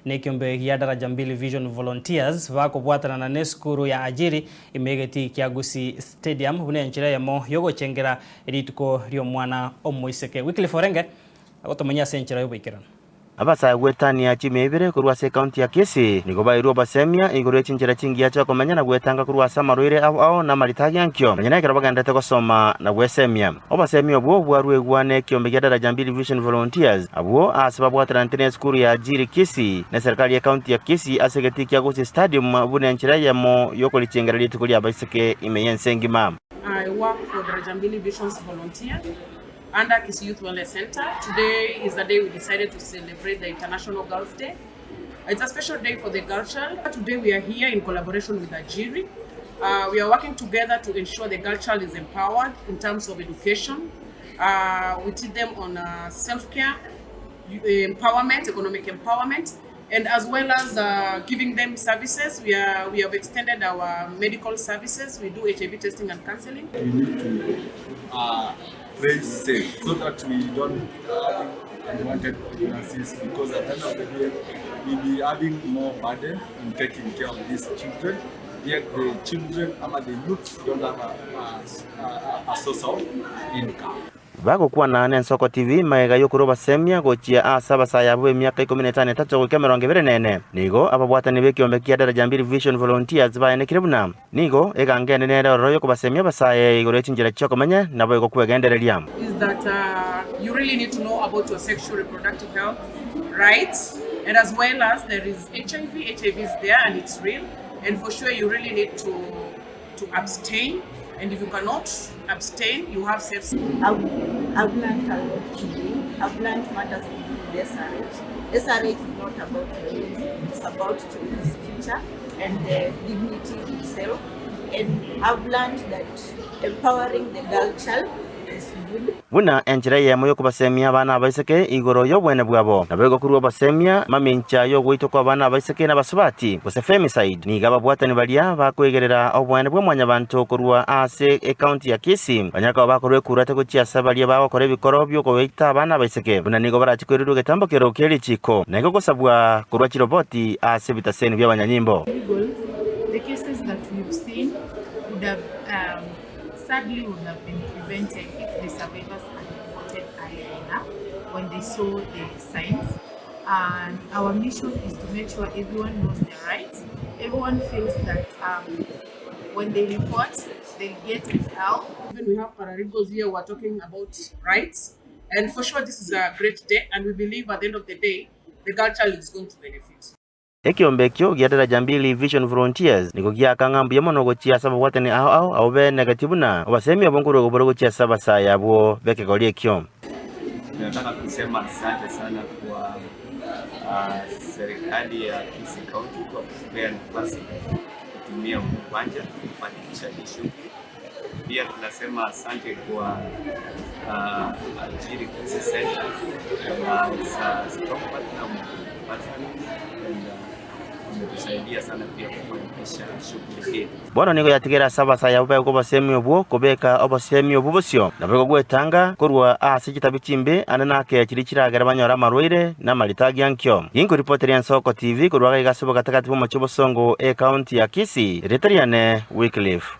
nekiombe gia daraja mbili Vision Volunteers bakobwatana na neskuru ya ajiri imegeti Kiagusi Stadium bune nchira yamo yogo chengera erituko ryo mwana omoiseke wikili forenge agotomanya senchira yoboikirana abasa gwetania chimebere kurwa se county ya Kisii niko bairwo basemia iguru chinjira chingia cha komanya na gwetanga kurwa samaruire ao na maritagi yankyo manyana ikara bagandete gusoma na gwesemia obasemia obwo bwarwe gwane kiombe gia daraja mbili Vision Volunteers abwo asbabu atrantenes skuru ya ajiri Kisii na serikali ya county ya Kisii asegeti Kiagusi Stadium bune nchira yamo yoko lichengera litukuli abaiseke imeyensengima. I work for Daraja Mbili Vision Volunteers under Kisii Youth Wellness Center. Today is the day we decided to celebrate the International Girls' Day. It's a special day for the girl child. Today we are here in collaboration with Ajiri. We are working together to ensure the girl child is empowered in terms of education. We teach them on self-care, empowerment, economic empowerment, and as well as giving them services. We have extended our medical services. We do HIV testing and counseling. We need to play safe so that we don't have unwanted pregnancies, because at the end of the day we'll be having more burden in taking care of these children. Yet the children and the youth don't have a source of income. Bago kuwa na Nensoko TV maega yokuro basemia gochia asaba sayabwe miaka 15 tacho Cameron gebere nene nigo ababwatani bekiombe kia daraja mbili Vision Volunteers baene kirebuna nigo egangene nere royo kubasemia basaye igore chinjira choko manya nabo ego kuegendereria is that you really need to know about your sexual reproductive health rights, and as well as there is HIV is there and it's real, and for sure you really need to abstain. And if you cannot abstain, you have sex. I've learned a lot today. I've learned matters to do with SRH. SRH is not about religion, it's about children's future and the dignity itself. And I've learned that empowering the girl child is good. Buna enchira yemo yo kubasemia bana baiseke igoro yo bwene bwabo nabego kuruwa basemia mamincha yo gwito kwa bana baiseke na basubati bose femicide ni gaba bwatani balia bakwegerera obwene bwa mwanya bantu kuruwa ase account ya Kisii banyaka bakorwe kurate ko chiasa balia bakore bikoro byo ko beita bana baiseke buna nigo barachikwerudu getambo kero keli chiko nego kosabwa kurwa chiroboti ase bitaseni bya banyanyimbo. The cases that we've seen would have sadly would have been prevented if the survivors had reported earlier enough when they saw the signs. And our mission is to make sure everyone knows their rights. Everyone feels that when they report, they get help. Even we have paralegals here who are talking about rights, and for sure this is a great day, and we believe at the end of the day, the girl child is going to benefit. Ekiombe kyo gia daraja mbili Vision Volunteers niko gia kangambu ya mono gochia saba watani au be negativuna obasemi abongoro goboro gochia saba saya bwo beke golie kyo. Nataka kusema asante sana kwa serikali ya Kisii County kwa kupea nafasi kutumia uwanja kufanikisha issue. Pia tunasema asante kwa Ajiri Kisii Center as strong partner kusaidia sana pia kufanikisha shughuli hii. Bwana nigo yatigera saba saya uba ko basemi obwo kobeka obasemi obubosyo nabego gwetanga kurwa ase kitabichimbe anana ke kirikira garabanyora marwire na maritagi yankyo yingo reporter ya Nensoko TV kurwa gasobo katakati mu machubo songo account ya Kisii Retariane Wycliffe.